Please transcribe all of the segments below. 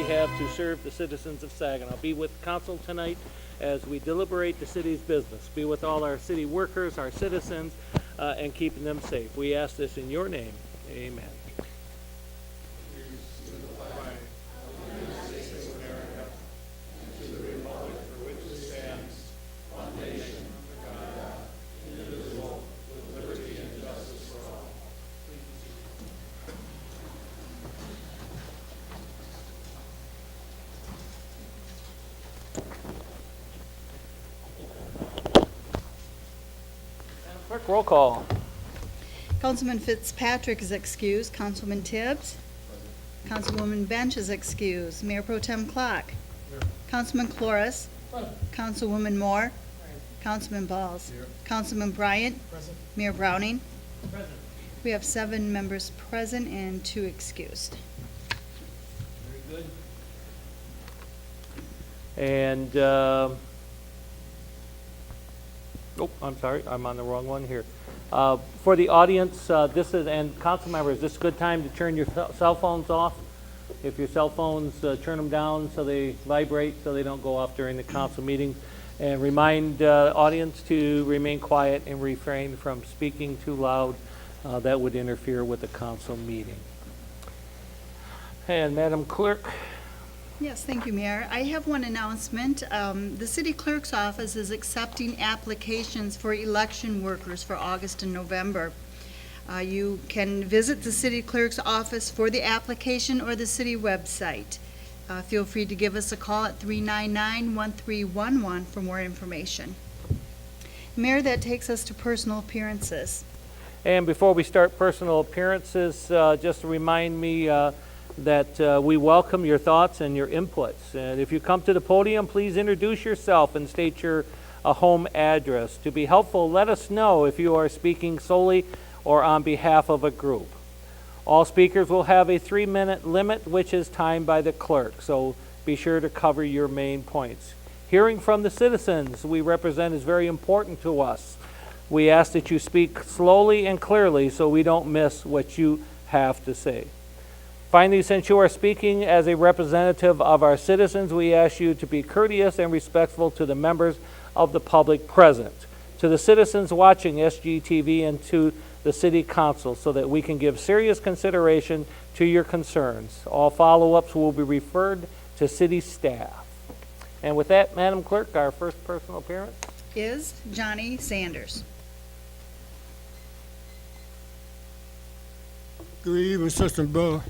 we have to serve the citizens of Saginaw. Be with council tonight as we deliberate the city's business. Be with all our city workers, our citizens, and keeping them safe. We ask this in your name. Amen. Clerk, roll call. Councilman Fitzpatrick is excused. Councilman Tibbs. Councilwoman Bench is excused. Mayor Pro Tem Clark. Councilman Cloris. Councilwoman Moore. Councilman Balls. Councilman Bryant. Mayor Browning. We have 7 members present and 2 excused. Very good. And, I'm sorry, I'm on the wrong one here. For the audience, and council members, this is a good time to turn your cell phones off. If your cell phones, turn them down so they vibrate, so they don't go off during the council meetings. And remind audience to remain quiet and refrain from speaking too loud. That would interfere with the council meeting. And Madam Clerk. Yes, thank you, Mayor. I have one announcement. The city clerk's office is accepting applications for election workers for August and November. You can visit the city clerk's office for the application or the city website. Feel free to give us a call at 399-1311 for more information. Mayor, that takes us to personal appearances. And before we start personal appearances, just to remind me that we welcome your thoughts and your inputs. And if you come to the podium, please introduce yourself and state your home address. To be helpful, let us know if you are speaking solely or on behalf of a group. All speakers will have a 3-minute limit, which is timed by the clerk, so be sure to cover your main points. Hearing from the citizens we represent is very important to us. We ask that you speak slowly and clearly so we don't miss what you have to say. Finally, since you are speaking as a representative of our citizens, we ask you to be courteous and respectful to the members of the public present, to the citizens watching SGTV, and to the City Council so that we can give serious consideration to your concerns. All follow-ups will be referred to city staff. And with that, Madam Clerk, our first personal appearance Is Johnny Sanders. Good evening, Sister Bill.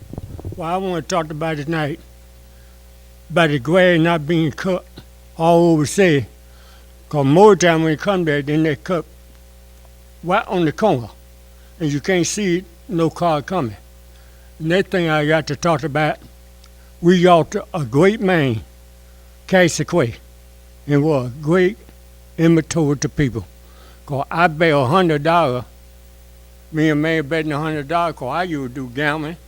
Well, I want to talk about tonight about the grass not being cut all over the city. Because more time when you come there, then they cut right on the corner. And you can't see no car coming. Next thing I got to talk about, we got a great man, Casey Quay, and was a great inventory to people. Because I bet $100, me and man betting $100, because I used to do gambling,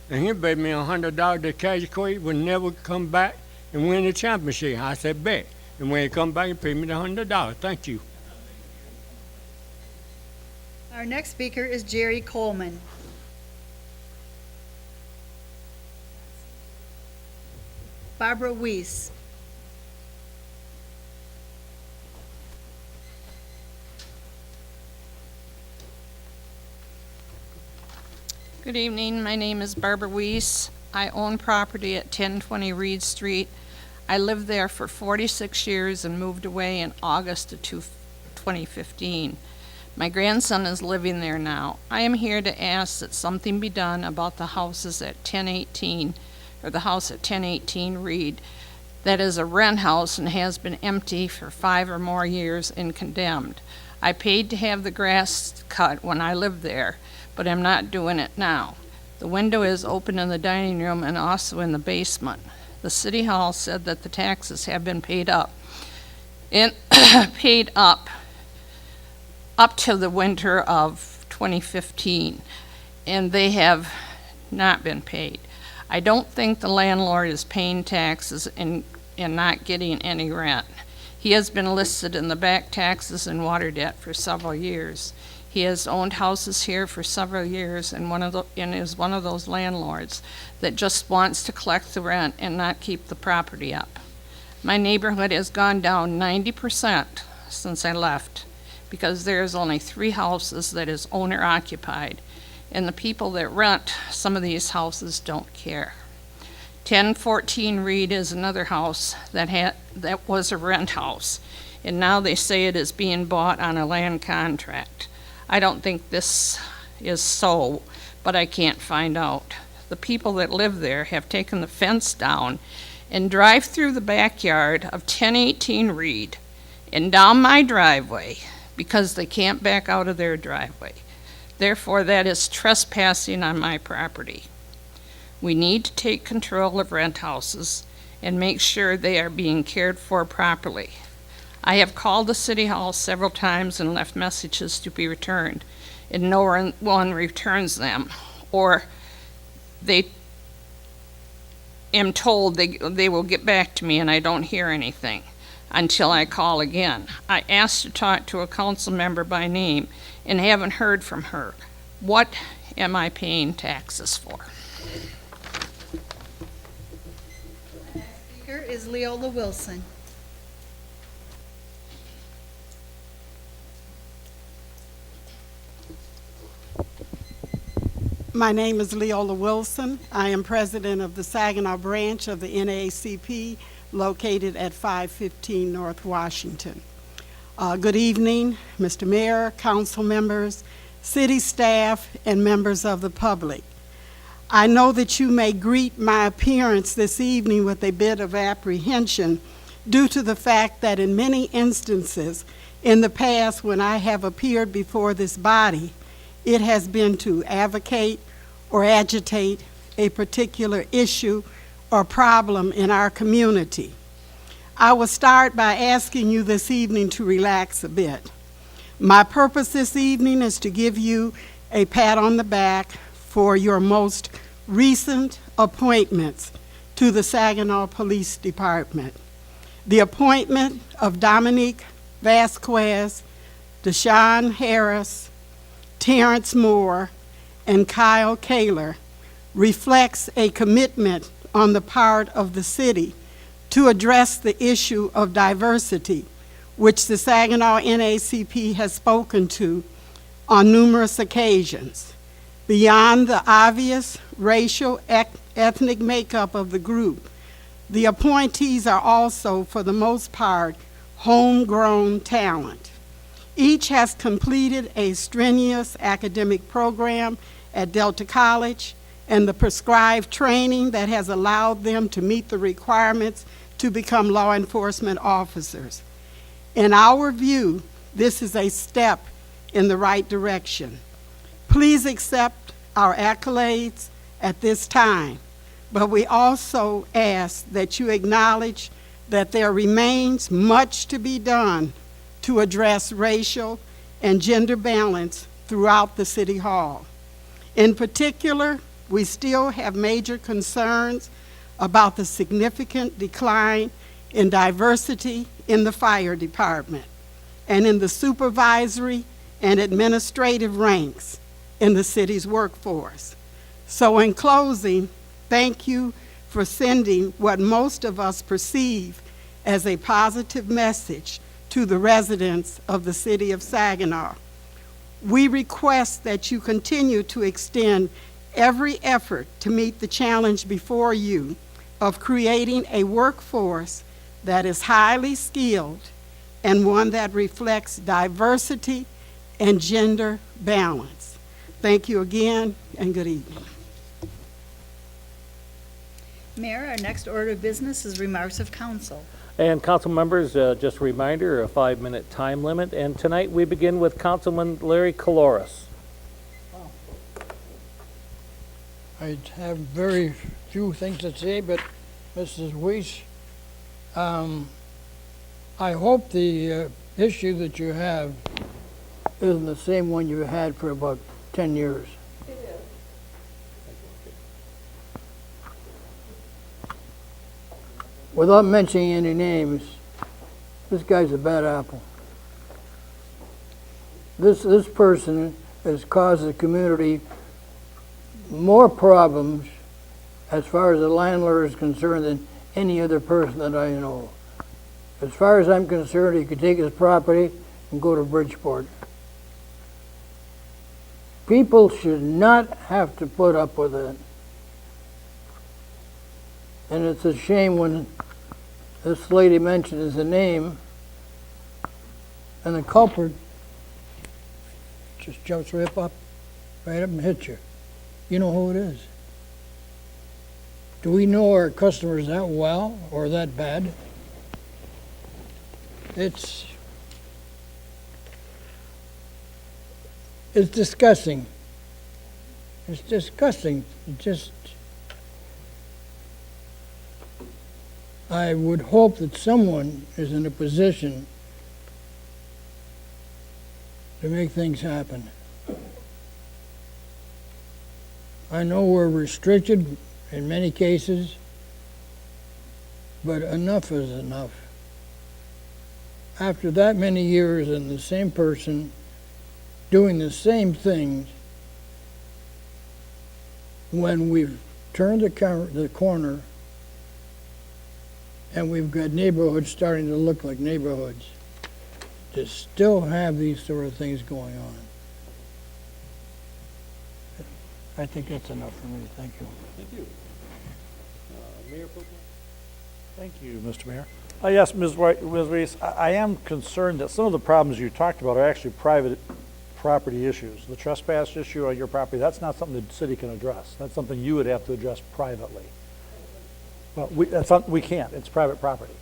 and he bet me $100 that Casey Quay would never come back and win the championship. I said, bet. And when he come back, he paid me the $100. Thank you. Our next speaker is Jerry Coleman. Barbara Weiss. Good evening. My name is Barbara Weiss. I own property at 1020 Reed Street. I lived there for 46 years and moved away in August of 2015. My grandson is living there now. I am here to ask that something be done about the houses at 1018, or the house at 1018 Reed. That is a rent house and has been empty for 5 or more years and condemned. I paid to have the grass cut when I lived there, but I'm not doing it now. The window is open in the dining room and also in the basement. The city hall said that the taxes have been paid up to the winter of 2015, and they have not been paid. I don't think the landlord is paying taxes and not getting any rent. He has been listed in the back taxes and water debt for several years. He has owned houses here for several years and is one of those landlords that just wants to collect the rent and not keep the property up. My neighborhood has gone down 90% since I left because there's only 3 houses that is owner occupied, and the people that rent some of these houses don't care. 1014 Reed is another house that was a rent house, and now they say it is being bought on a land contract. I don't think this is so, but I can't find out. The people that live there have taken the fence down and drive through the backyard of 1018 Reed and down my driveway because they can't back out of their driveway. Therefore, that is trespassing on my property. We need to take control of rent houses and make sure they are being cared for properly. I have called the city hall several times and left messages to be returned, and no one returns them, or they am told they will get back to me and I don't hear anything until I call again. I asked to talk to a council member by name and haven't heard from her. What am I paying taxes for? Here is Leola Wilson. My name is Leola Wilson. I am president of the Saginaw branch of the NAACP located at 515 North Washington. Good evening, Mr. Mayor, council members, city staff, and members of the public. I know that you may greet my appearance this evening with a bit of apprehension due to the fact that in many instances in the past when I have appeared before this body, it has been to advocate or agitate a particular issue or problem in our community. I will start by asking you this evening to relax a bit. My purpose this evening is to give you a pat on the back for your most recent appointments to the Saginaw Police Department. The appointment of Dominique Vasquez, Deshaun Harris, Terrence Moore, and Kyle Kaler reflects a commitment on the part of the city to address the issue of diversity, which the Saginaw NAACP has spoken to on numerous occasions. Beyond the obvious racial, ethnic makeup of the group, the appointees are also, for the most part, homegrown talent. Each has completed a strenuous academic program at Delta College and the prescribed training that has allowed them to meet the requirements to become law enforcement officers. In our view, this is a step in the right direction. Please accept our accolades at this time, but we also ask that you acknowledge that there remains much to be done to address racial and gender balance throughout the City Hall. In particular, we still have major concerns about the significant decline in diversity in the fire department and in the supervisory and administrative ranks in the city's workforce. So in closing, thank you for sending what most of us perceive as a positive message to the residents of the city of Saginaw. We request that you continue to extend every effort to meet the challenge before you of creating a workforce that is highly skilled and one that reflects diversity and gender balance. Thank you again, and good evening. Mayor, our next order of business is remarks of council. And council members, just a reminder, a 5-minute time limit. And tonight we begin with Councilman Larry Coloris. I have very few things to say, but Mrs. Weiss, I hope the issue that you have isn't the same one you had for about 10 years. It is. Without mentioning any names, this guy's a bad apple. this person has caused the community more problems as far as the landlord is concerned than any other person that I know. As far as I'm concerned, he could take his property and go to Bridgeport. People should not have to put up with it. And it's a shame when this lady mentions the name and the culprit just jumps right up and hits you. You know who it is. Do we know our customers that well or that bad? It's disgusting. It's disgusting. I would hope that someone is in a position to make things happen. I know we're restricted in many cases, but enough is enough. After that many years and the same person doing the same things, when we've turned the corner and we've got neighborhoods starting to look like neighborhoods, to still have these sort of things going on. I think that's enough for me. Thank you. Thank you. Mayor Pro Tem? Thank you, Mr. Mayor. Yes, Ms. Reese, I am concerned that some of the problems you talked about are actually private property issues. The trespass issue on your property, that's not something the city can address. That's something you would have to address privately. Well, we can't. It's private property.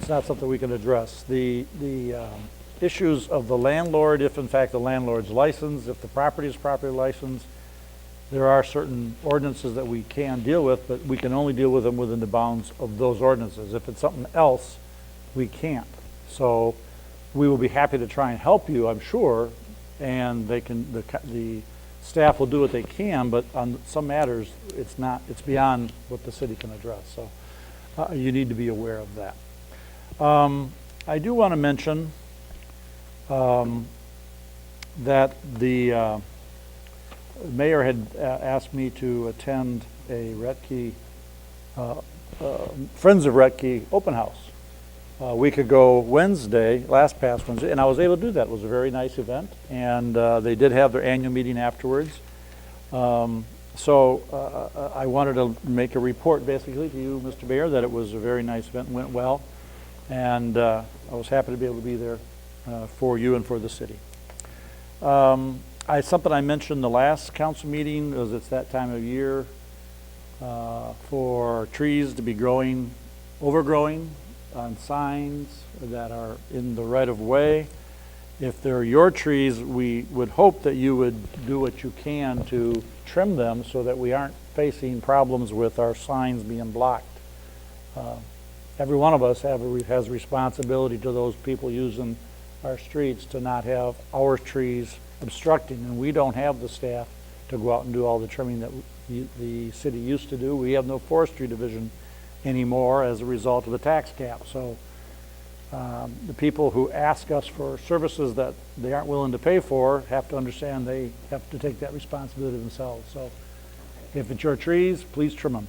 It's not something we can address. The issues of the landlord, if in fact the landlord's licensed, if the property is properly licensed, there are certain ordinances that we can deal with, but we can only deal with them within the bounds of those ordinances. If it's something else, we can't. So we will be happy to try and help you, I'm sure, and the staff will do what they can, but on some matters, it's beyond what the city can address. So you need to be aware of that. I do want to mention that the mayor had asked me to attend a Retke, Friends of Retke open house a week ago past Wednesday, and I was able to do that. It was a very nice event, and they did have their annual meeting afterwards. So I wanted to make a report basically to you, Mr. Mayor, that it was a very nice event and went well, and I was happy to be able to be there for you and for the city. Something I mentioned the last council meeting was it's that time of year for trees to be overgrowing on signs that are in the right of way. If they're your trees, we would hope that you would do what you can to trim them so that we aren't facing problems with our signs being blocked. Every one of us has responsibility to those people using our streets to not have our trees obstructing, and we don't have the staff to go out and do all the trimming that the city used to do. We have no forestry division anymore as a result of the tax cap. So the people who ask us for services that they aren't willing to pay for have to understand they have to take that responsibility themselves. So if it's your trees, please trim them.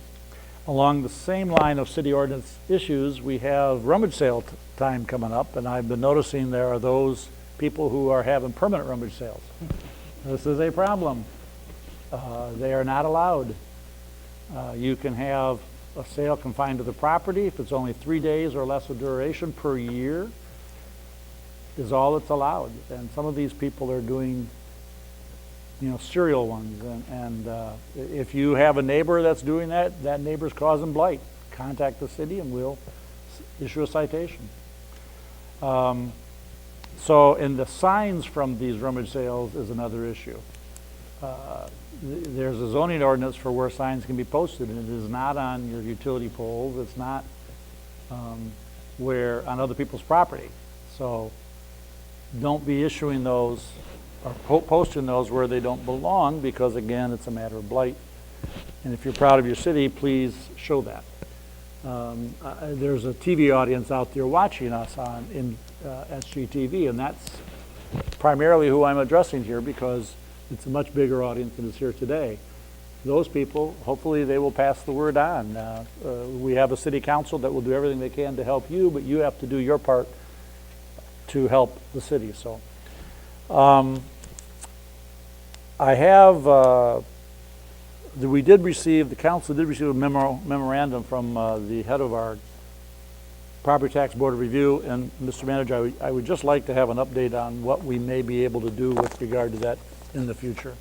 Along the same line of city ordinance issues, we have rummage sale time coming up, and I've been noticing there are those people who are having permanent rummage sales. This is a problem. They are not allowed. You can have a sale confined to the property if it's only 3 days or less of duration per year is all that's allowed. And some of these people are doing, serial ones. And if you have a neighbor that's doing that, that neighbor's causing blight. Contact the city and we'll issue a citation. So, and the signs from these rummage sales is another issue. There's a zoning ordinance for where signs can be posted, and it is not on your utility poles. It's not where on other people's property. So, don't be issuing those or posting those where they don't belong, because again, it's a matter of blight. And if you're proud of your city, please show that. There's a TV audience out there watching us on SGTV, and that's primarily who I'm addressing here because it's a much bigger audience than is here today. Those people, hopefully they will pass the word on. We have a city council that will do everything they can to help you, but you have to do your part to help the city. So I have, the council did receive a memorandum from the head of our Property Tax Board of Review, and Mr. Manager, I would just like to have an update on what we may be able to do with regard to that in the future.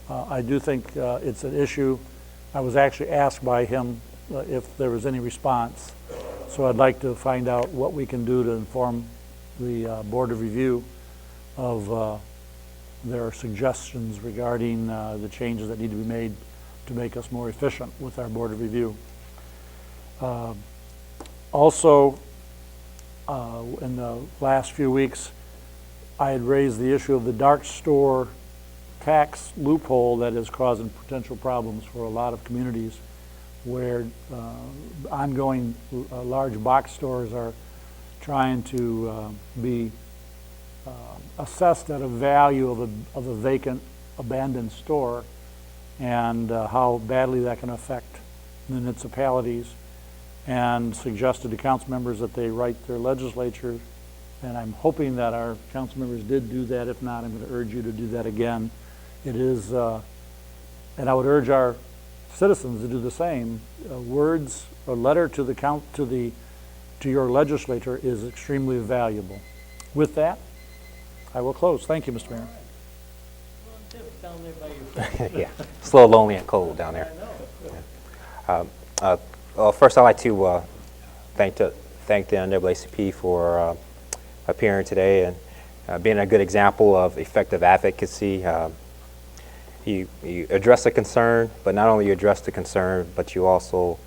I do think it's an issue. I was actually asked by him if there was any response. So I'd like to find out what we can do to inform the Board of Review of their suggestions regarding the changes that need to be made to make us more efficient with our Board of Review. Also, in the last few weeks, I had raised the issue of the dark store tax loophole that is causing potential problems for a lot of communities where ongoing large box stores are trying to be assessed at a value of a vacant, abandoned store, and how badly that can affect municipalities, and suggested to council members that they write their legislatures, and I'm hoping that our council members did do that. If not, I'm going to urge you to do that again. It is, and I would urge our citizens to do the same. Words, a letter to your legislator is extremely valuable. With that, I will close. Thank you, Mr. Mayor. Yeah, it's a little lonely and cold down there. Well, first I'd like to thank the NAACP for appearing today and being a good example of effective advocacy. You address a concern, but not only you address the concern, but you also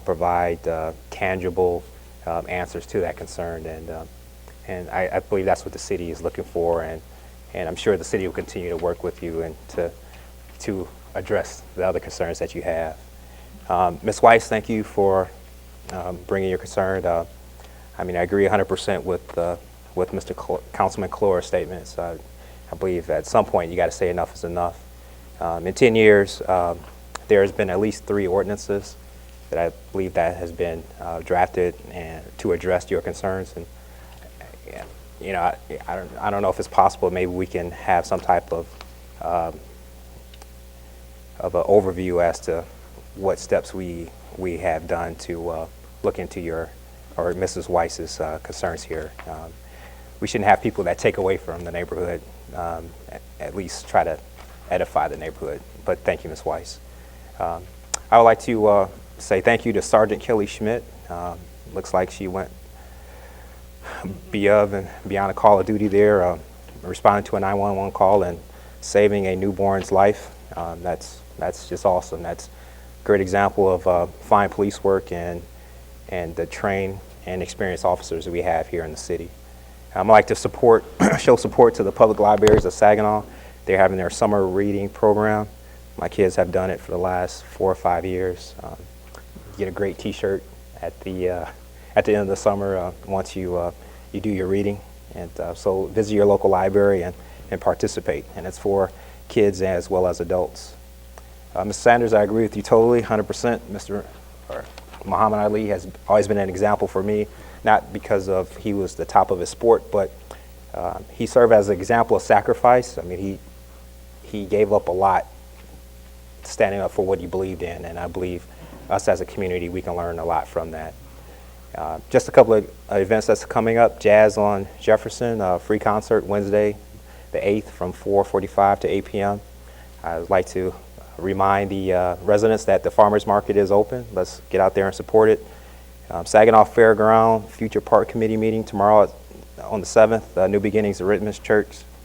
provide tangible answers to that concern, and I believe that's what the city is looking for, and I'm sure the city will continue to work with you and to address the other concerns that you have. Ms. Weiss, thank you for bringing your concern. I mean, I agree 100% with Mr. Councilman Clora's statements. I believe at some point you got to say enough is enough. In 10 years, there has been at least 3 ordinances that I believe that has been drafted and to address your concerns. And you know, I don't know if it's possible. Maybe we can have some type of an overview as to what steps we have done to look into your or Mrs. Weiss's concerns here. We shouldn't have people that take away from the neighborhood. At least try to edify the neighborhood. But thank you, Ms. Weiss. I would like to say thank you to Sergeant Kelly Schmidt. Looks like she went above and beyond a call of duty there, responding to a 911 call and saving a newborn's life. That's just awesome. That's a great example of fine police work and the trained and experienced officers that we have here in the city. I'd like to show support to the public libraries of Saginaw. They're having their summer reading program. My kids have done it for the last 4 or 5 years. Get a great T-shirt at the end of the summer once you do your reading. And so visit your local library and participate. And it's for kids as well as adults. Mr. Sanders, I agree with you totally, 100%. Muhammad Ali has always been an example for me, not because of he was the top of his sport, but he served as an example of sacrifice. I mean, he gave up a lot standing up for what he believed in, and I believe us as a community, we can learn a lot from that. Just a couple of events that's coming up. Jazz on Jefferson, free concert Wednesday the 8th from 4:45 to 8 p.m. I'd like to remind the residents that the farmers market is open. Let's get out there and support it. Saginaw Fairground Future Park Committee meeting tomorrow on the 7th. New Beginnings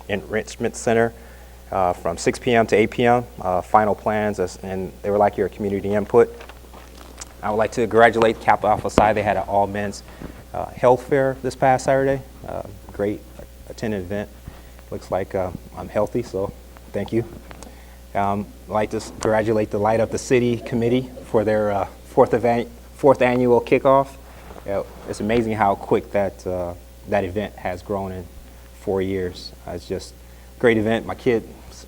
Enrichment Center from 6 p.m. to 8 p.m. Final plans, and they would like your community input. I would like to congratulate Kappa Alpha Psi. They had an all-men's health fair this past Saturday. Great attended event. Looks like I'm healthy, so thank you. I'd like to congratulate the Light Up the City Committee for their fourth annual kickoff. It's amazing how quick that event has grown and 4 years. It's just a great event. My kids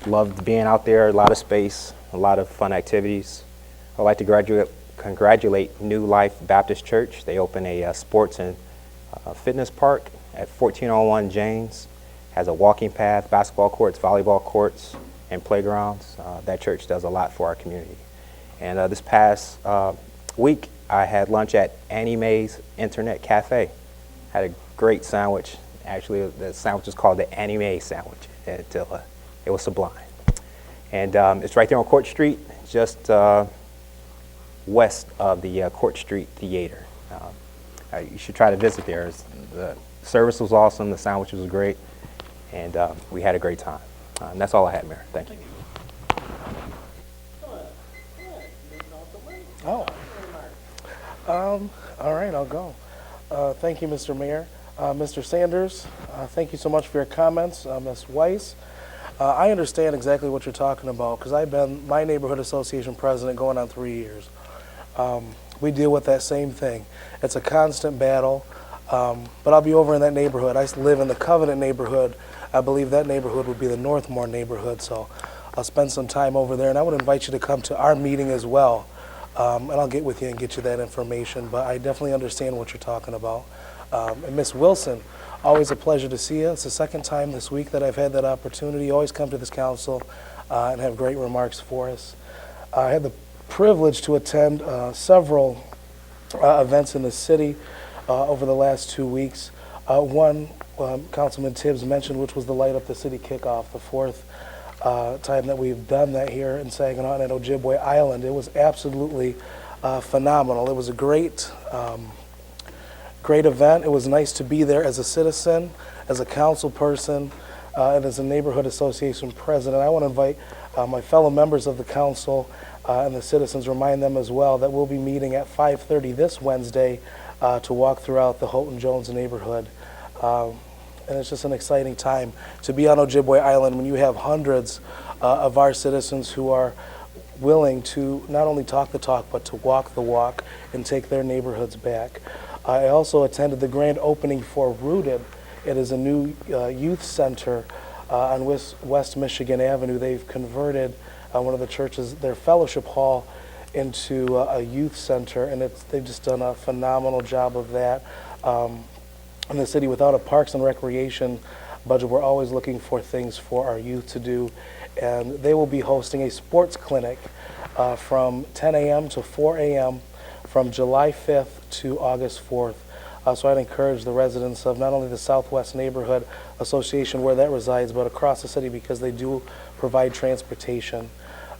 loved being out there, a lot of space, a lot of fun activities. I'd like to congratulate New Life Baptist Church. They opened a sports and fitness park at 1401 James. Has a walking path, basketball courts, volleyball courts, and playgrounds. That church does a lot for our community. And this past week, I had lunch at Annie Mae's Internet Cafe. Had a great sandwich. Actually, the sandwich is called the Annie Mae sandwich. It was sublime. And it's right there on Court Street, just west of the Court Street Theater. You should try to visit there. The service was awesome, the sandwich was great, and we had a great time. And that's all I had, Mayor. Thank you. Oh. All right, I'll go. Thank you, Mr. Mayor. Mr. Sanders, thank you so much for your comments. Ms. Weiss, I understand exactly what you're talking about because I've been my neighborhood association president going on 3 years. We deal with that same thing. It's a constant battle, but I'll be over in that neighborhood. I live in the Covenant neighborhood. I believe that neighborhood would be the Northmore neighborhood, so I'll spend some time over there, and I would invite you to come to our meeting as well, and I'll get with you and get you that information, but I definitely understand what you're talking about. And Ms. Wilson, always a pleasure to see you. It's the second time this week that I've had that opportunity. You always come to this council and have great remarks for us. I had the privilege to attend several events in the city over the last 2 weeks. One, Councilman Tibbs mentioned, which was the Light Up the City kickoff, the fourth time that we've done that here in Saginaw and at Ojibwe Island. It was absolutely phenomenal. It was a great event. It was nice to be there as a citizen, as a council person, and as a neighborhood association president. I want to invite my fellow members of the council and the citizens, remind them as well that we'll be meeting at 5:30 this Wednesday to walk throughout the Houghton Jones neighborhood. And it's just an exciting time to be on Ojibwe Island when you have hundreds of our citizens who are willing to not only talk the talk, but to walk the walk and take their neighborhoods back. I also attended the grand opening for Rooted. It is a new youth center on West Michigan Avenue. They've converted one of the churches, their fellowship hall, into a youth center, and they've just done a phenomenal job of that. In the city, without a parks and recreation budget, we're always looking for things for our youth to do, and they will be hosting a sports clinic from 10 a.m. to 4 a.m. from July 5th to August 4th. So I'd encourage the residents of not only the Southwest Neighborhood Association where that resides, but across the city, because they do provide transportation.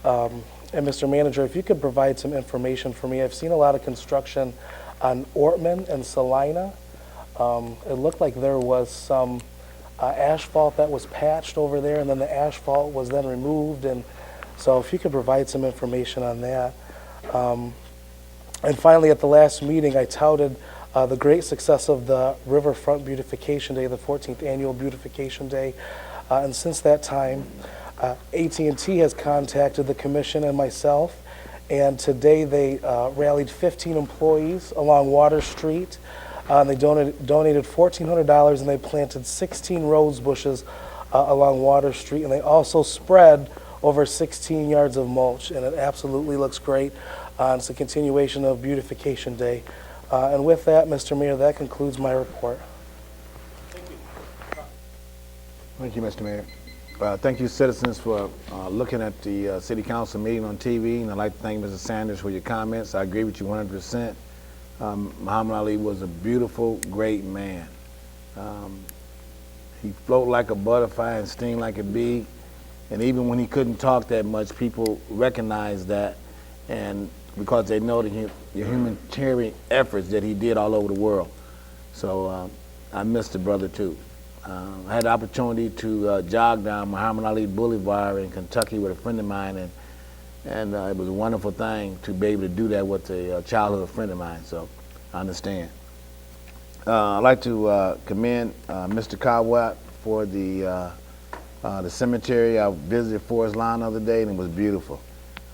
And Mr. Manager, if you could provide some information for me. I've seen a lot of construction on Ortman and Salina. It looked like there was some asphalt that was patched over there, and then the asphalt was then removed. And so if you could provide some information on that. And finally, at the last meeting, I touted the great success of the Riverfront Beautification Day, the 14th Annual Beautification Day. And since that time, AT&T has contacted the commission and myself, and today they rallied 15 employees along Water Street. They donated $1,400, and they planted 16 rose bushes along Water Street, and they also spread over 16 yards of mulch, and it absolutely looks great. It's a continuation of Beautification Day. And with that, Mr. Mayor, that concludes my report. Thank you, Mr. Mayor. Thank you, citizens, for looking at the City Council meeting on TV, and I'd like to thank Mr. Sanders for your comments. I agree with you 100%. Muhammad Ali was a beautiful, great man. He floated like a butterfly and sting like a bee, and even when he couldn't talk that much, people recognized that, and because they know the humanitarian efforts that he did all over the world. So I miss the brother too. I had the opportunity to jog down Muhammad Ali Boulevard in Kentucky with a friend of mine, and it was a wonderful thing to be able to do that with a childhood friend of mine, so I understand. I'd like to commend Mr. Cowwatt for the cemetery. I visited Forest Lawn the other day, and it was beautiful.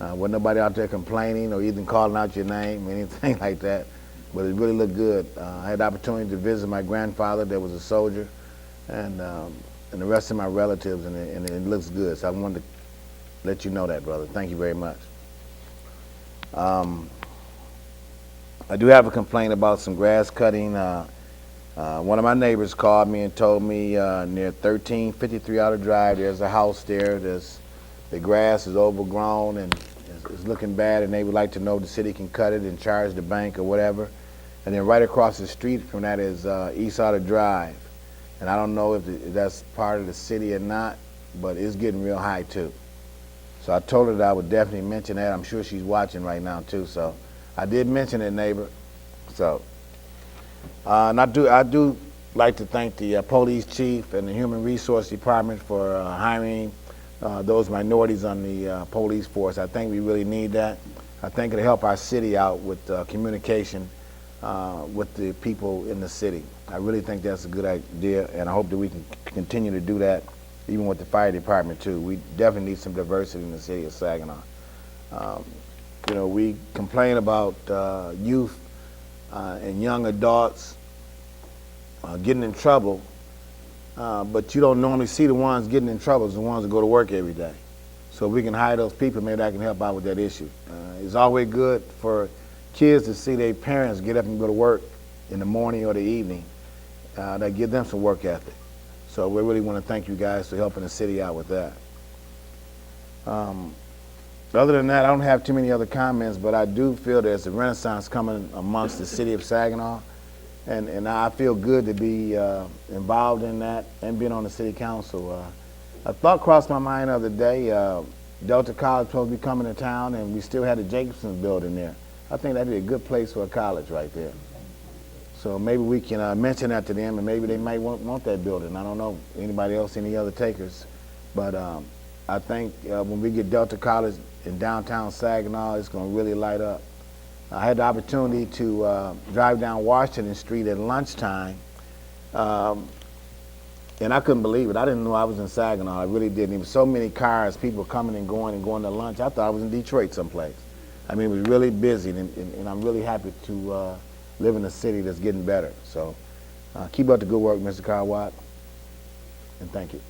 Wasn't nobody out there complaining or even calling out your name or anything like that, but it really looked good. I had the opportunity to visit my grandfather that was a soldier, and the rest of my relatives, and it looks good. So I wanted to let you know that, brother. Thank you very much. I do have a complaint about some grass cutting. One of my neighbors called me and told me near 1353 Outer Drive, there's a house there. The grass is overgrown and is looking bad, and they would like to know if the city can cut it and charge the bank or whatever. And then right across the street from that is East Outer Drive. And I don't know if that's part of the city or not, but it's getting real high too. So I told her that I would definitely mention that. I'm sure she's watching right now too. So I did mention it, neighbor. So, and I do like to thank the police chief and the human resource department for hiring those minorities on the police force. I think we really need that. I think it'll help our city out with communication with the people in the city. I really think that's a good idea, and I hope that we can continue to do that even with the fire department too. We definitely need some diversity in the city of Saginaw. You know, we complain about youth and young adults getting in trouble, but you don't normally see the ones getting in trouble as the ones that go to work every day. So if we can hire those people, maybe that can help out with that issue. It's always good for kids to see their parents get up and go to work in the morning or the evening. That give them some work ethic. So we really want to thank you guys for helping the city out with that. Other than that, I don't have too many other comments, but I do feel there's a renaissance coming amongst the city of Saginaw, and I feel good to be involved in that and being on the city council. A thought crossed my mind the other day. Delta College is supposed to be coming to town, and we still had the Jacobson building there. I think that'd be a good place for a college right there. So maybe we can mention that to them, and maybe they might want that building. I don't know. Anybody else, any other takers? But I think when we get Delta College in downtown Saginaw, it's going to really light up. I had the opportunity to drive down Washington Street at lunchtime, and I couldn't believe it. I didn't know I was in Saginaw. I really didn't. There were so many cars, people coming and going to lunch. I thought I was in Detroit someplace. I mean, it was really busy, and I'm really happy to live in a city that's getting better. So keep up the good work, Mr. Carwatt, and thank you.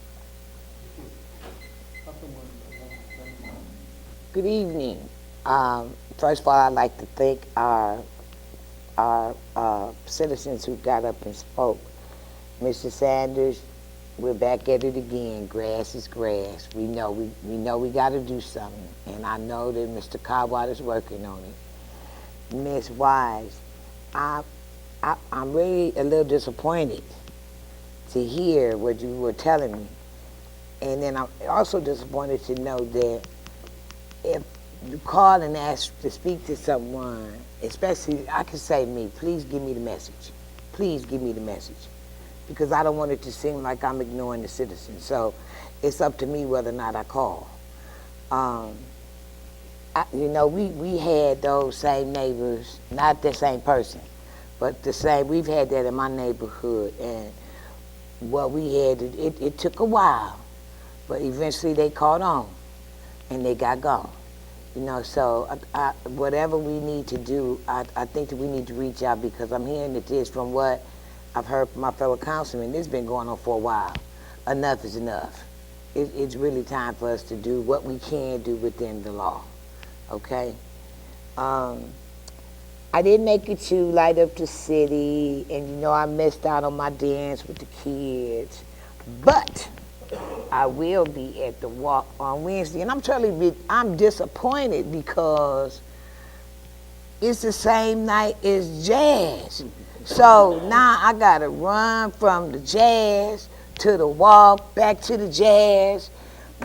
Good evening. First of all, I'd like to thank our citizens who got up and spoke. Mr. Sanders, we're back at it again. Grass is grass. We know we got to do something, and I know that Mr. Carwatt is working on it. Ms. Wise, I'm really a little disappointed to hear what you were telling me, and then I'm also disappointed to know that if you call and ask to speak to someone, especially, I can say me, please give me the message. Please give me the message. Because I don't want it to seem like I'm ignoring the citizens. So it's up to me whether or not I call. You know, we had those same neighbors, not the same person, but the same, we've had that in my neighborhood. And what we had, it took a while, but eventually they caught on and they got gone. You know, so whatever we need to do, I think that we need to reach out, because I'm hearing that this from what I've heard from my fellow councilmen. This has been going on for a while. Enough is enough. It's really time for us to do what we can do within the law, okay? I didn't make it to light up the city, and you know I missed out on my dance with the kids, but I will be at the walk on Wednesday, and I'm disappointed because it's the same night as jazz. So now I gotta run from the jazz to the walk, back to the jazz.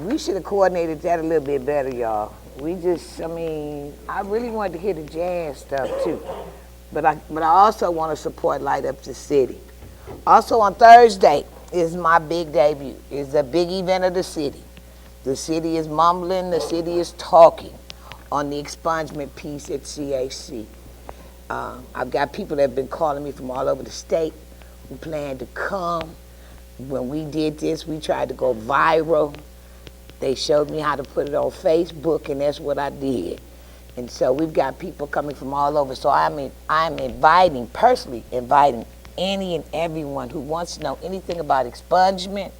We should have coordinated that a little bit better, y'all. I really wanted to hear the jazz stuff too. But I also want to support Light Up the City. Also on Thursday is my big debut. It's a big event of the city. The city is mumbling, the city is talking on the expungement piece at CAC. I've got people that have been calling me from all over the state who plan to come. When we did this, we tried to go viral. They showed me how to put it on Facebook, and that's what I did. And so we've got people coming from all over. So I'm personally inviting any and everyone who wants to know anything about expungement.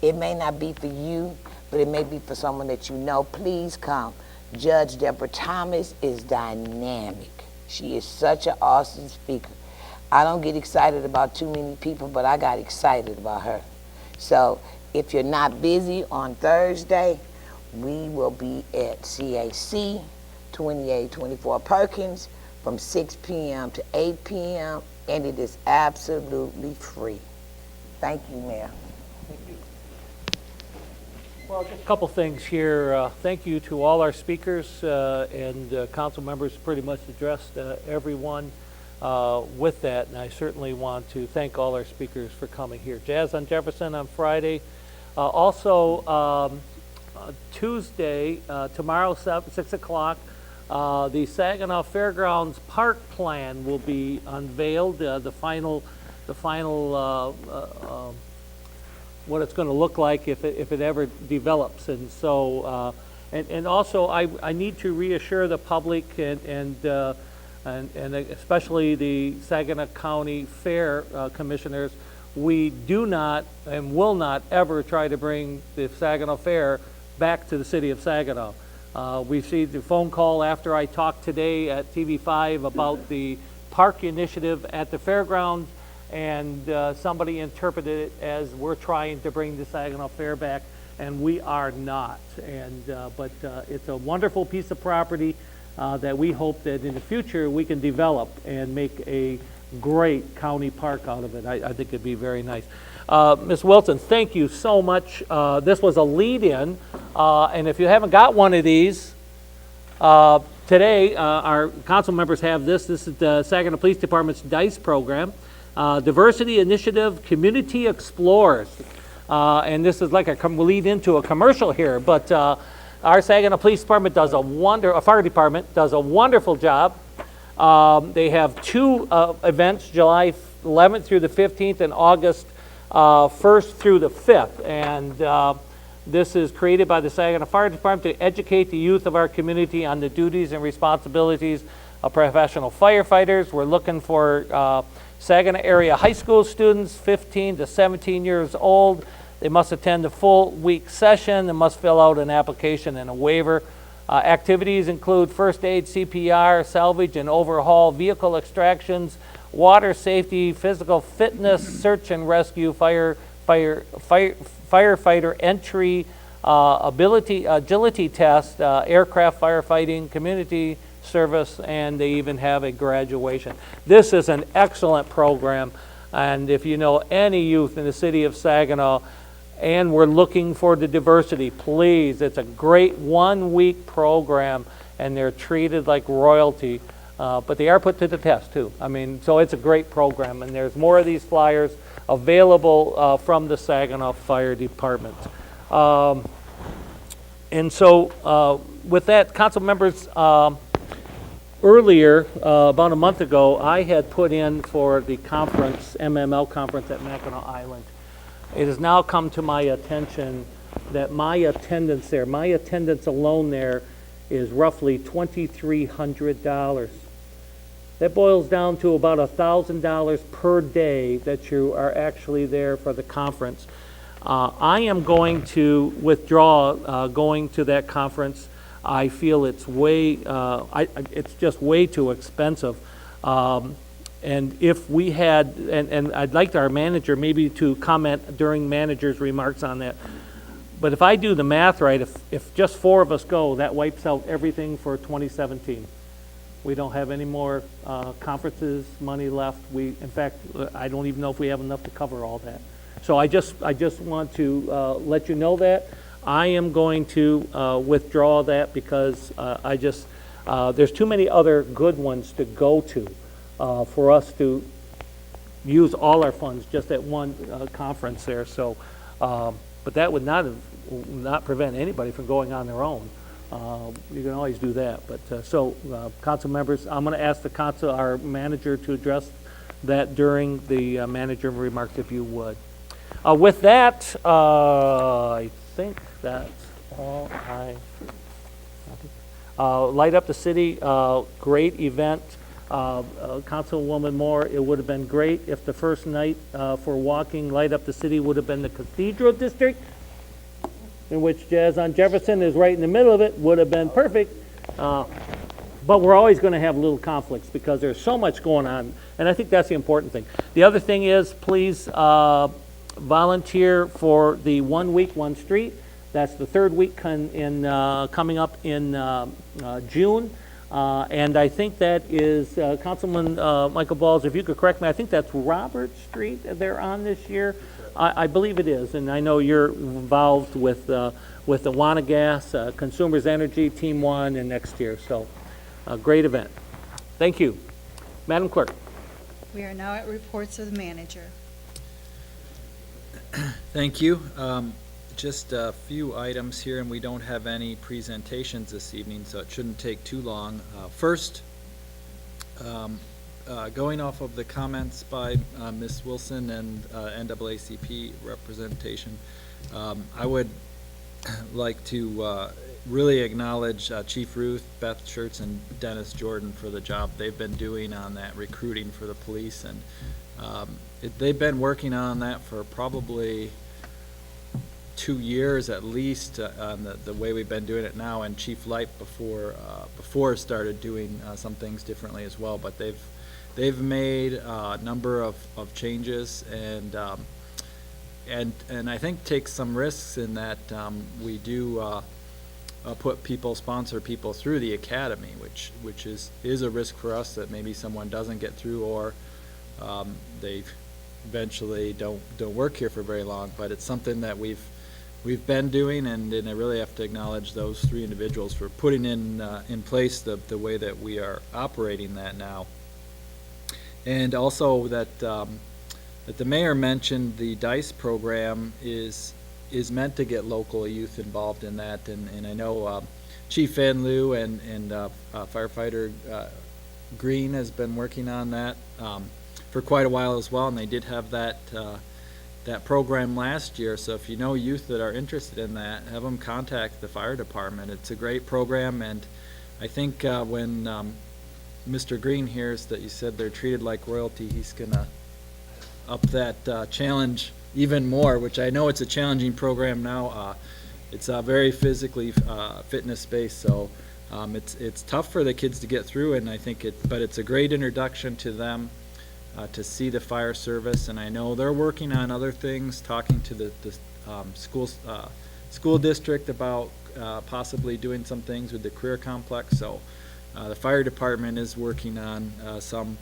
It may not be for you, but it may be for someone that you know. Please come. Judge Deborah Thomas is dynamic. She is such an awesome speaker. I don't get excited about too many people, but I got excited about her. So if you're not busy on Thursday, we will be at CAC 2824 Perkins from 6 p.m. to 8 p.m., and it is absolutely free. Thank you, Mayor. Well, just a couple things here. Thank you to all our speakers and council members. Pretty much addressed everyone with that, and I certainly want to thank all our speakers for coming here. Jazz on Jefferson on Friday. Also, Tuesday, tomorrow, 6 o'clock, the Saginaw Fairgrounds Park Plan will be unveiled. The final what it's going to look like if it ever develops. And so, and also, I need to reassure the public and especially the Saginaw County Fair commissioners, we do not and will not ever try to bring the Saginaw Fair back to the city of Saginaw. We received a phone call after I talked today at TV5 about the park initiative at the fairgrounds, and somebody interpreted it as we're trying to bring the Saginaw Fair back, and we are not. And but it's a wonderful piece of property that we hope that in the future we can develop and make a great county park out of it. I think it'd be very nice. Ms. Wilson, thank you so much. This was a lead-in, and if you haven't got one of these, today our council members have this. This is the Saginaw Police Department's DICE program, Diversity Initiative Community Explorers. And this is like a lead into a commercial here, but our Saginaw Police Department does our fire department does a wonderful job. They have two events, July 11th through the 15th and August 1st through the 5th. And this is created by the Saginaw Fire Department to educate the youth of our community on the duties and responsibilities of professional firefighters. We're looking for Saginaw area high school students, 15 to 17 years old. They must attend the full week session. They must fill out an application and a waiver. Activities include first aid, CPR, salvage and overhaul, vehicle extractions, water safety, physical fitness, search and rescue, firefighter entry, agility test, aircraft firefighting, community service, and they even have a graduation. This is an excellent program, and if you know any youth in the city of Saginaw, and we're looking for the diversity, please, it's a great 1 week program, and they're treated like royalty, but they are put to the test too. I mean, so it's a great program, and there's more of these flyers available from the Saginaw Fire Department. And so with that, council members, earlier, about a month ago, I had put in for the conference, MML conference at Mackinac Island. It has now come to my attention that my attendance there, my attendance alone there is roughly $2,300. That boils down to about $1,000 per day that you are actually there for the conference. I am going to withdraw going to that conference. I feel it's it's just way too expensive. And if we had, and I'd like our manager maybe to comment during manager's remarks on that. But if I do the math right, if just 4 of us go, that wipes out everything for 2017. We don't have any more conferences money left. In fact, I don't even know if we have enough to cover all that. So I just want to let you know that. I am going to withdraw that because there's too many other good ones to go to for us to use all our funds just at one conference there. So, but that would not prevent anybody from going on their own. You can always do that. But council members, I'm going to ask our manager to address that during the manager remarks, if you would. With that, I think that's all Light Up the City, great event. Councilwoman Moore, it would have been great if the first night for walking Light Up the City would have been the Cathedral District, in which Jazz on Jefferson is right in the middle of it, would have been perfect. But we're always going to have little conflicts because there's so much going on, and I think that's the important thing. The other thing is, please volunteer for the 1 week, 1 street. That's the third week coming up in June. And I think that is, Councilman Michael Balls, if you could correct me, I think that's Robert Street they're on this year. I believe it is, and I know you're involved with the Wanagas, Consumers Energy, Team One, and next year. So, a great event. Thank you. Madam Clerk. We are now at reports of the manager. Thank you. Just a few items here, and we don't have any presentations this evening, so it shouldn't take too long. First, going off of the comments by Ms. Wilson and NAACP representation, I would like to really acknowledge Chief Ruth, Beth Schertz, and Dennis Jordan for the job they've been doing on that recruiting for the police, and they've been working on that for probably 2 years at least on the way we've been doing it now, and Chief Light before started doing some things differently as well, but they've made a number of changes and I think take some risks in that we do sponsor people through the academy, which is a risk for us that maybe someone doesn't get through, or they eventually don't work here for very long. But it's something that we've been doing, and I really have to acknowledge those 3 individuals for putting in place the way that we are operating that now. And also that the mayor mentioned the DICE program is meant to get local youth involved in that, and I know Chief Van Loo and firefighter Green has been working on that for quite a while as well, and they did have that program last year. So if you know youth that are interested in that, have them contact the fire department. It's a great program, and I think when Mr. Green hears that you said they're treated like royalty, he's gonna up that challenge even more, which I know it's a challenging program now. It's very physically fitness based, so it's tough for the kids to get through, and I think but it's a great introduction to them to see the fire service. And I know they're working on other things, talking to the school district about possibly doing some things with the career complex. So the fire department is working on some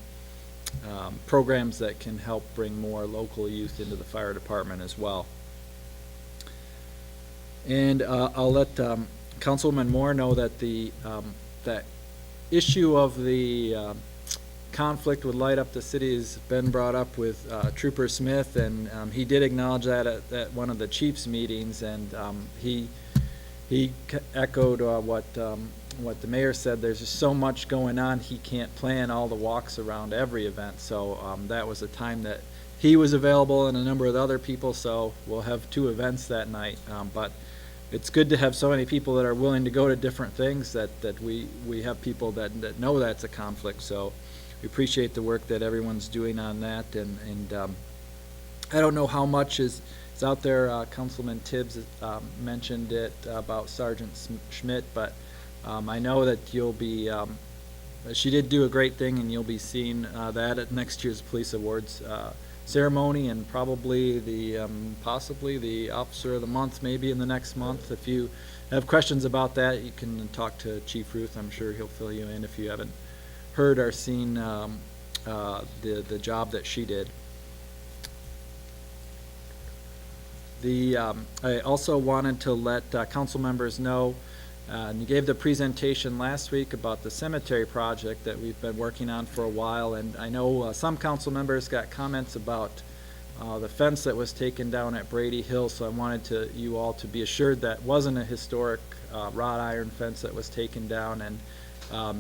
programs that can help bring more local youth into the fire department as well. And I'll let Councilwoman Moore know that that issue of the conflict with Light Up the City has been brought up with Trooper Smith, and he did acknowledge that at one of the chiefs meetings, and he echoed what the mayor said. There's just so much going on, he can't plan all the walks around every event. So that was a time that he was available, and a number of other people, so we'll have 2 events that night. But it's good to have so many people that are willing to go to different things, that we have people that know that's a conflict. So we appreciate the work that everyone's doing on that, and I don't know how much is out there. Councilman Tibbs mentioned it about Sergeant Schmidt, but I know that you'll be, she did do a great thing, and you'll be seeing that at next year's Police Awards ceremony, and probably possibly the Officer of the Month maybe in the next month. If you have questions about that, you can talk to Chief Ruth. I'm sure he'll fill you in if you haven't heard or seen the job that she did. I also wanted to let council members know, and you gave the presentation last week about the cemetery project that we've been working on for a while, and I know some council members got comments about the fence that was taken down at Brady Hill, so I wanted you all to be assured that wasn't a historic wrought iron fence that was taken down, and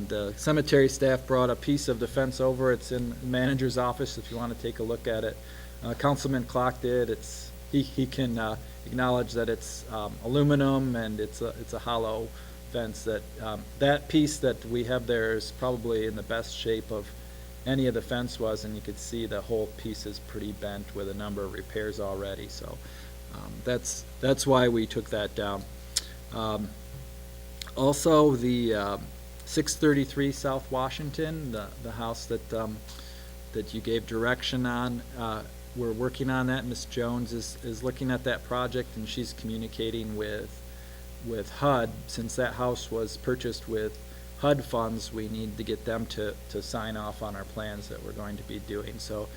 the cemetery staff brought a piece of the fence over. It's in the manager's office if you want to take a look at it. Councilman Clark did. He can acknowledge that it's aluminum, and it's a hollow fence. That piece that we have there is probably in the best shape of any of the fence was, and you could see the whole piece is pretty bent with a number of repairs already. So that's why we took that down. Also, the 633 South Washington, the house that you gave direction on, we're working on that. Ms. Jones is looking at that project, and she's communicating with HUD. Since that house was purchased with HUD funds, we need to get them to sign off on our plans that we're going to be doing. So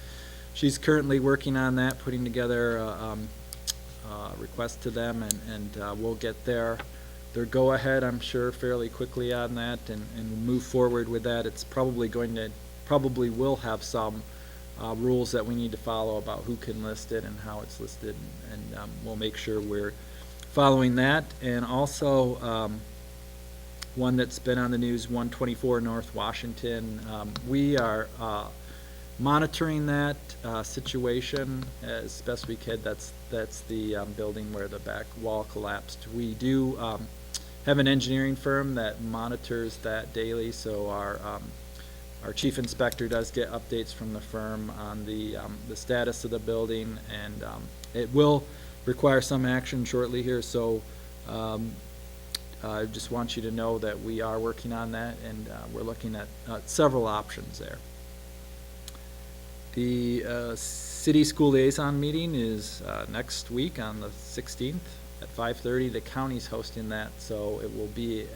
she's currently working on that, putting together a request to them, and we'll get their go-ahead, I'm sure, fairly quickly on that, and move forward with that. It's probably will have some rules that we need to follow about who can list it and how it's listed, and we'll make sure we're following that. And also, one that's been on the news, 124 North Washington. We are monitoring that situation as best we could. That's the building where the back wall collapsed. We do have an engineering firm that monitors that daily, so our chief inspector does get updates from the firm on the status of the building, and it will require some action shortly here. So I just want you to know that we are working on that, and we're looking at several options there. The city school liaison meeting is next week on the 16th at 5:30. The county's hosting that, so it will be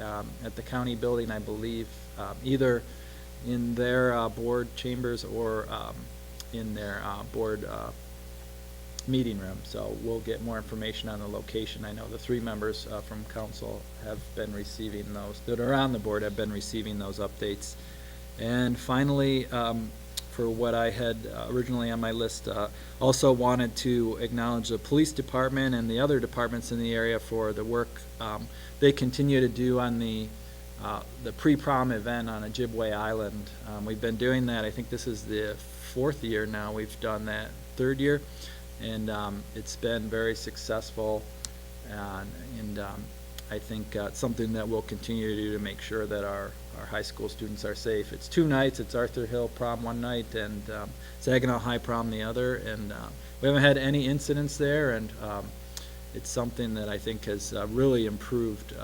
at the county building, I believe, either in their board chambers or in their board meeting room. So we'll get more information on the location. I know the 3 members from council have been receiving those, that are on the board have been receiving those updates. And finally, for what I had originally on my list, also wanted to acknowledge the police department and the other departments in the area for the work they continue to do on the pre-prom event on Ojibwe Island. We've been doing that. I think this is the 4th year now we've done that, 3rd year, and it's been very successful, and I think it's something that we'll continue to do to make sure that our high school students are safe. It's 2 nights. It's Arthur Hill prom one night and Saginaw High prom the other, and we haven't had any incidents there, and it's something that I think has really improved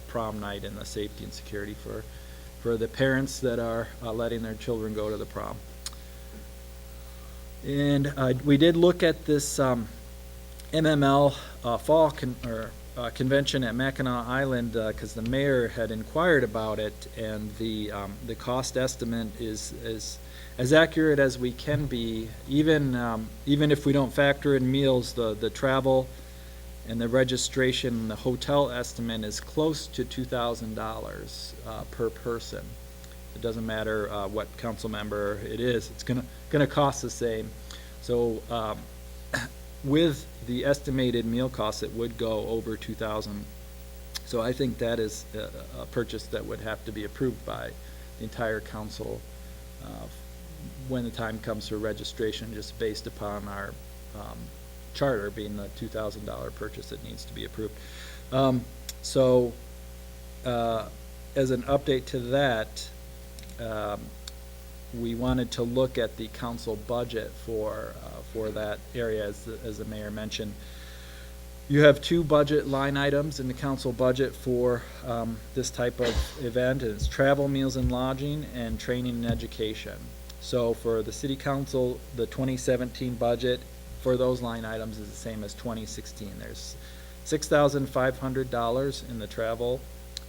prom night and the safety and security for the parents that are letting their children go to the prom. And we did look at this MML fall convention at Mackinac Island because the mayor had inquired about it, and the cost estimate is as accurate as we can be, even if we don't factor in meals. The travel and the registration, the hotel estimate is close to $2,000 per person. It doesn't matter what council member it is; it's gonna cost the same. So with the estimated meal costs, it would go over $2,000. So I think that is a purchase that would have to be approved by the entire council when the time comes for registration, just based upon our charter being the $2,000 purchase that needs to be approved. So as an update to that, we wanted to look at the council budget for that area, as the mayor mentioned. You have 2 budget line items in the council budget for this type of event, and it's travel, meals, and lodging, and training and education. So for the city council, the 2017 budget for those line items is the same as 2016. There's $6,500 in the travel,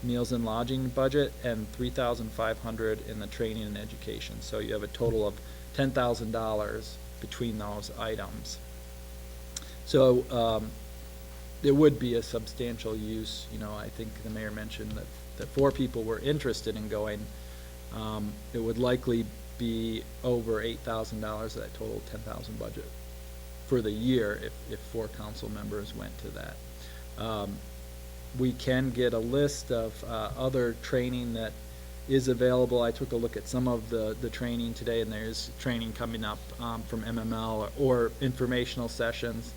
meals, and lodging budget, and $3,500 in the training and education. So you have a total of $10,000 between those items. So there would be a substantial use. I think the mayor mentioned that 4 people were interested in going. It would likely be over $8,000 of that total $10,000 budget for the year if 4 council members went to that. We can get a list of other training that is available. I took a look at some of the training today, and there's training coming up from MML or informational sessions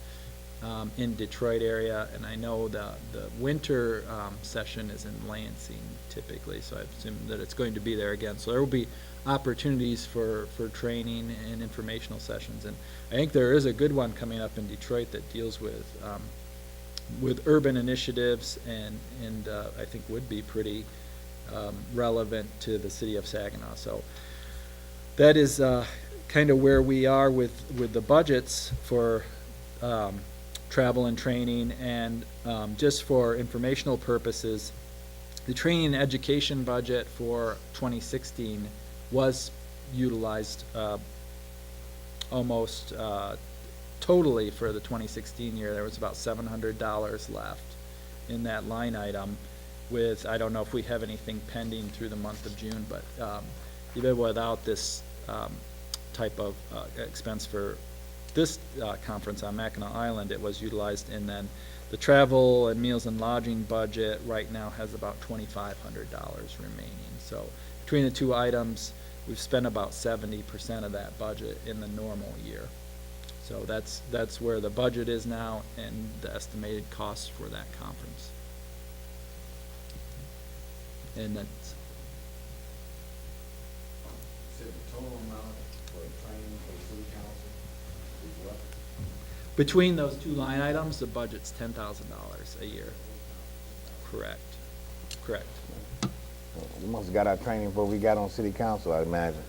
in Detroit area, and I know the winter session is in Lansing typically, so I assume that it's going to be there again. So there will be opportunities for training and informational sessions, and I think there is a good one coming up in Detroit that deals with urban initiatives, and I think would be pretty relevant to the city of Saginaw. So that is kind of where we are with the budgets for travel and training, and just for informational purposes, the training and education budget for 2016 was utilized almost totally for the 2016 year. There was about $700 left in that line item, with, I don't know if we have anything pending through the month of June, but even without this type of expense for this conference on Mackinac Island, it was utilized. And then the travel and meals and lodging budget right now has about $2,500 remaining. So between the two items, we've spent about 70% of that budget in the normal year. So that's where the budget is now, and the estimated costs for that conference. And that's The total amount for training for the city council is what? between those two line items, the budget's $10,000 a year. Correct. We must have got our training before we got on city council, I imagine.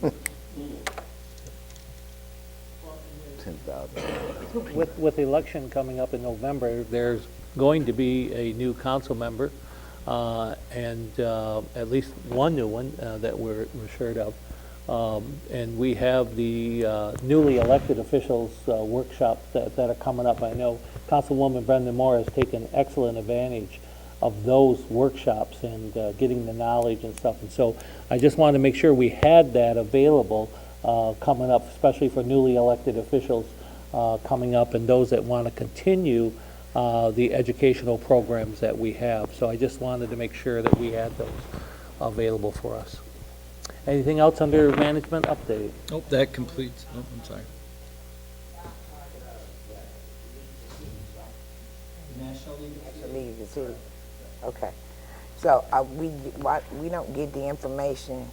10,000. With the election coming up in November, there's going to be a new council member, and at least one new one that we're assured of. And we have the newly elected officials workshops that are coming up. I know Councilwoman Brenda Moore has taken excellent advantage of those workshops and getting the knowledge and stuff. And so I just wanted to make sure we had that available coming up, especially for newly elected officials coming up and those that want to continue the educational programs that we have. So I just wanted to make sure that we had those available for us. Anything else under management update? Oh, that completes. Oh, I'm sorry. Leave the city. Okay. So we don't get the information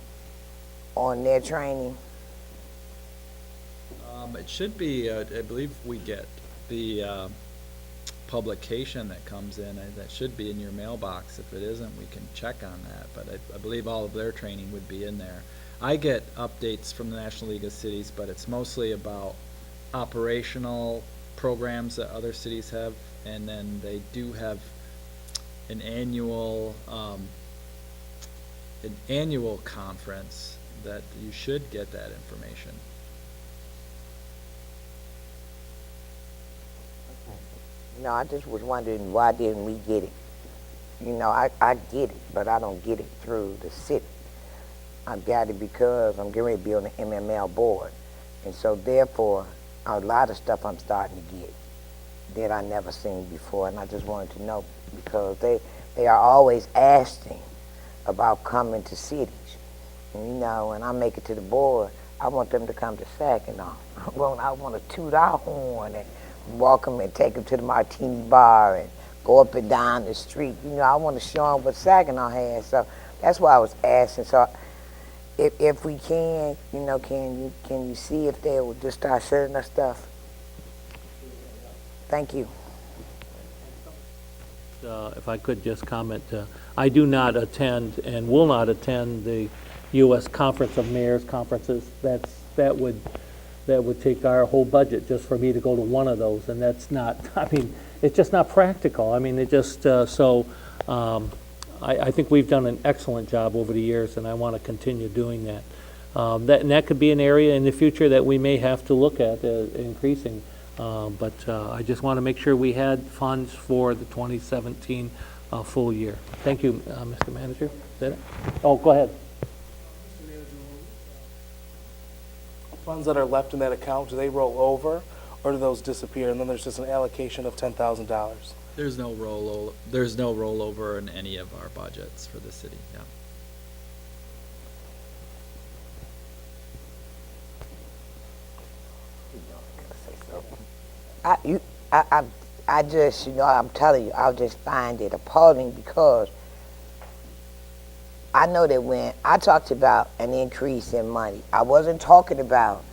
on their training. It should be, I believe we get the publication that comes in. That should be in your mailbox. If it isn't, we can check on that. But I believe all of their training would be in there. I get updates from the National League of Cities, but it's mostly about operational programs that other cities have, and then they do have an annual conference that you should get that information. No, I just was wondering, why didn't we get it? You know, I get it, but I don't get it through the city. I got it because I'm getting ready to be on the MML board. And so therefore, a lot of stuff I'm starting to get that I never seen before. And I just wanted to know, because they are always asking about coming to cities. And you know, when I make it to the board, I want them to come to Saginaw. I want to toot our horn and walk them and take them to the Martini Bar and go up and down the street. You know, I want to show them what Saginaw has. So that's why I was asking. So if we can, you know, can you see if they will just start sending us stuff? Thank you. If I could just comment, I do not attend and will not attend the U.S. Conference of Mayors conferences. That would take our whole budget just for me to go to one of those, and that's not, I mean, it's just not practical. I mean, it just, I think we've done an excellent job over the years, and I want to continue doing that. And that could be an area in the future that we may have to look at increasing. But I just want to make sure we had funds for the 2017 full year. Thank you, Mr. Manager. Is that it? Oh, go ahead. Funds that are left in that account, do they roll over, or do those disappear, and then there's just an allocation of $10,000? There's no rollover in any of our budgets for the city. Yeah. I just, I'm telling you, I just find it appalling because I know that when I talked about an increase in money, I was talking about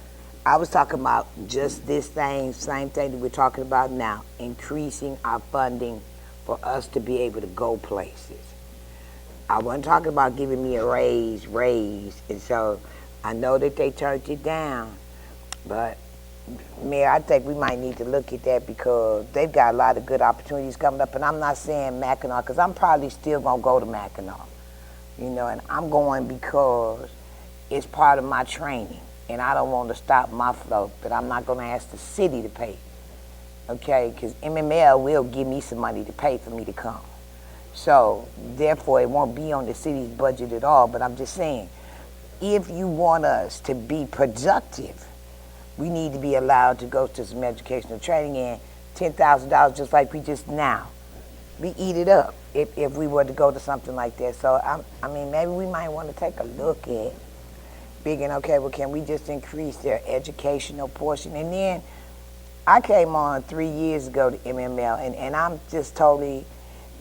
just this thing, same thing that we're talking about now, increasing our funding for us to be able to go places. I wasn't talking about giving me a raise, and so I know that they turned it down, but Mayor, I think we might need to look at that because they've got a lot of good opportunities coming up, and I'm not saying Mackinac, because I'm probably still going to go to Mackinac, and I'm going because it's part of my training, and I don't want to stop my flow, but I'm not going to ask the city to pay, okay, because MML will give me some money to pay for me to come. So, therefore, it won't be on the city's budget at all, but I'm just saying, if you want us to be productive, we need to be allowed to go to some educational training, and $10,000 just like we just now. We eat it up if we were to go to something like that. So, I mean, maybe we might want to take a look at being, okay, well, can we just increase their educational portion? And then I came on 3 years ago to MML, and I'm just totally,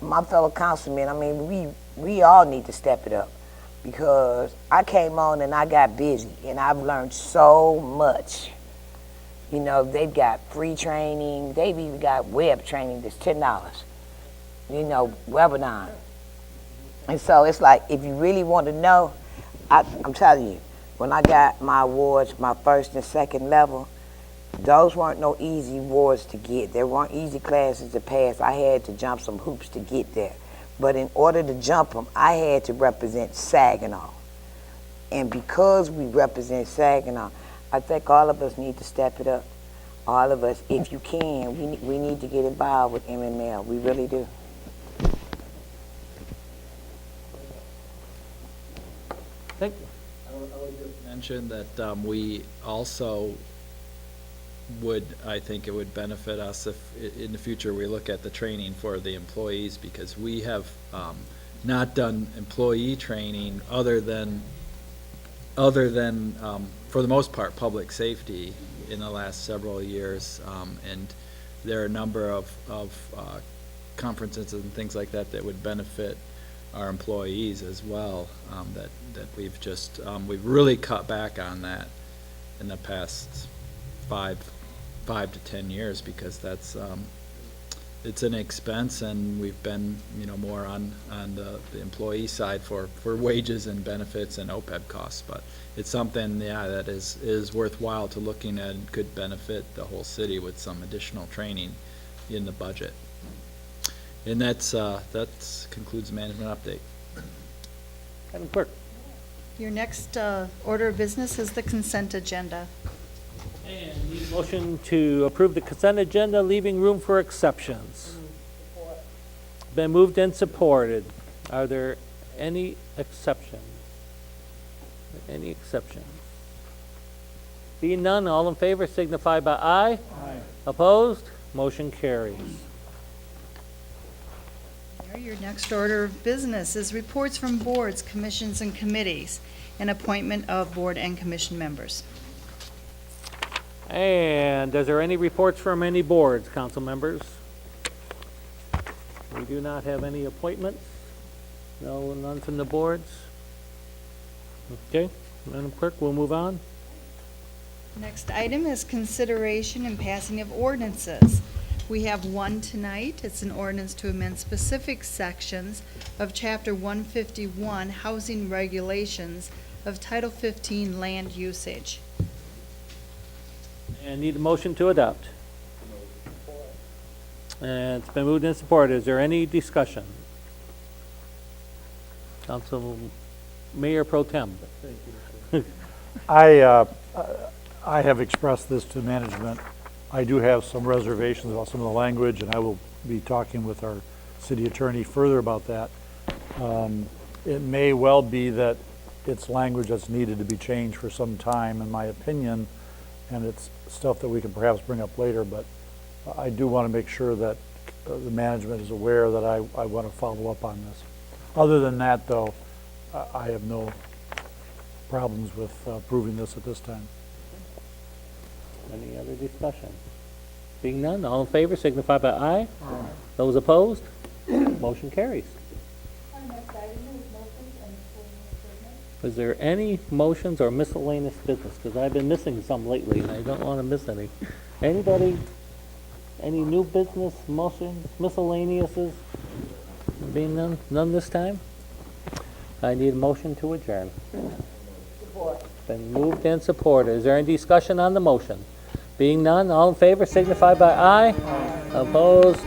my fellow councilmen, I mean, we all need to step it up because I came on and I got busy, and I've learned so much. They've got free training. They've even got web training that's $10, webinar. And so it's like, if you really want to know, I'm telling you, when I got my awards, my first and second level, those weren't no easy awards to get. There weren't easy classes to pass. I had to jump some hoops to get there. But in order to jump them, I had to represent Saginaw. And because we represent Saginaw, I think all of us need to step it up. All of us, if you can, we need to get involved with MML. We really do. Thank you. I would just mention that we also I think it would benefit us if in the future we look at the training for the employees, because we have not done employee training other than for the most part public safety in the last several years, and there are a number of conferences and things like that that would benefit our employees as well, that we've really cut back on that in the past 5 to 10 years, because that's it's an expense, and we've been more on the employee side for wages and benefits and OPEB costs, but it's something that is worthwhile to looking at and could benefit the whole city with some additional training in the budget. And that concludes the management update. Madam Clerk. Your next order of business is the consent agenda. And need a motion to approve the consent agenda, leaving room for exceptions. Been moved and supported. Are there any exceptions? Any exceptions? Being none, all in favor signify by aye. Aye. Opposed? Motion carries. Your next order of business is reports from boards, commissions, and committees, and appointment of board and commission members. And is there any reports from any boards, council members? We do not have any appointments. No, none from the boards. Okay, Madam Clerk, we'll move on. Next item is consideration and passing of ordinances. We have one tonight. It's an ordinance to amend specific sections of Chapter 151, Housing Regulations of Title 15, Land Usage. And need a motion to adopt. And it's been moved and supported. Is there any discussion? Council Mayor Pro Tem. I have expressed this to management. I do have some reservations about some of the language, and I will be talking with our city attorney further about that. It may well be that it's language that's needed to be changed for some time, in my opinion, and it's stuff that we can perhaps bring up later, but I do want to make sure that the management is aware that I want to follow up on this. Other than that, though, I have no problems with approving this at this time. Any other discussion? Being none, all in favor signify by aye. Those opposed? Motion carries. Is there any motions or miscellaneous business? Because I've been missing some lately, and I don't want to miss any. Anybody, any new business, motions, miscellaneouses? Being none this time? I need a motion to adjourn. Support. Been moved and supported. Is there any discussion on the motion? Being none, all in favor signify by aye. Opposed?